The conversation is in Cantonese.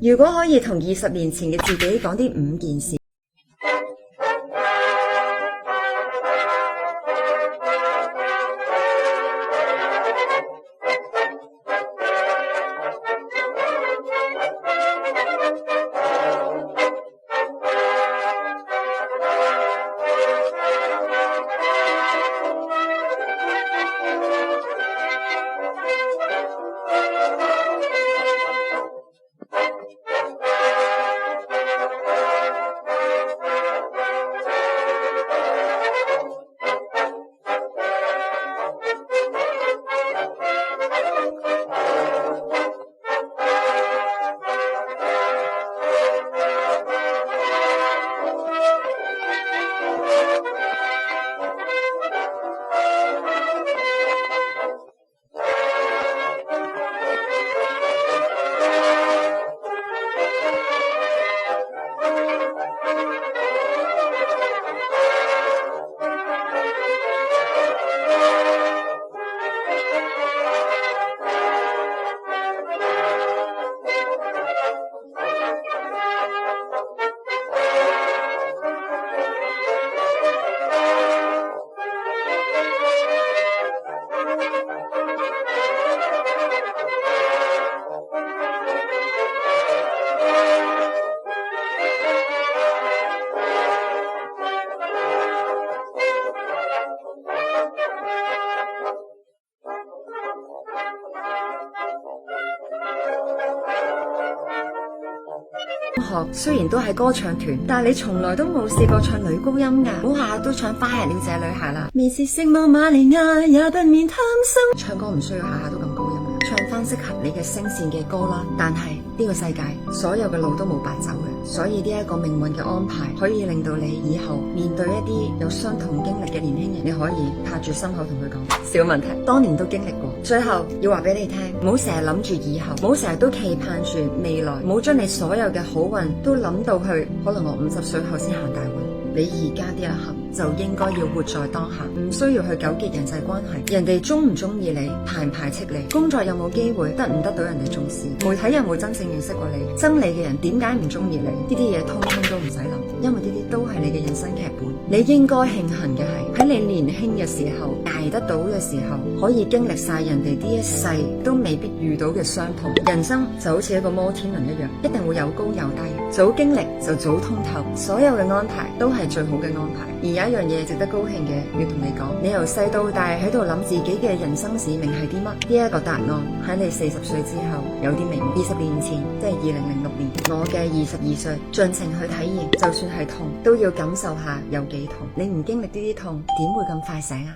如果可以同20年前嘅自己講啲5件事。學雖然都係歌唱團，但係你從來都冇試過唱女高音㗎，唔好下下都唱花兒了這女孩啦。未是聖母瑪利亞，也不免貪心。唱歌唔需要下下都咁高音，唱翻適合你嘅聲線嘅歌啦。但係呢個世界所有嘅路都冇白走嘅，所以呢一個命運嘅安排可以令到你以後面對一啲有相同經歷嘅年輕人，你可以拍住心口同佢講，小問題，當年都經歷過。最後要話俾你聽，唔好成日諗住以後，唔好成日都期盼住未來，唔好將你所有嘅好運都諗到去，可能我50歲後先行大運。你而家呢一刻就應該要活在當下，唔需要去糾結人際關係，人哋中唔中意你，排唔排斥你，工作有冇機會，得唔得到人哋重視，媒體有冇真正認識過你，憎你嘅人點解唔中意你，呢啲嘢通通都唔使諗，因為呢啲都係你嘅人生劇本。你應該慶幸嘅係喺你年輕嘅時候，捱得到嘅時候，可以經歷晒人哋呢一世都未必遇到嘅傷痛。人生就好似一個摩天輪一樣，一定會有高有低，早經歷就早通透，所有嘅安排都係最好嘅安排。而有一樣嘢值得高興嘅，要同你講，你由細到大喺度諗自己嘅人生使命係啲乜？呢一個答案喺你40歲之後有啲明。20年前，即係2006年，我嘅22歲，盡情去體驗，就算係痛，都要感受下有幾痛。你唔經歷呢啲痛，點會咁快醒啊？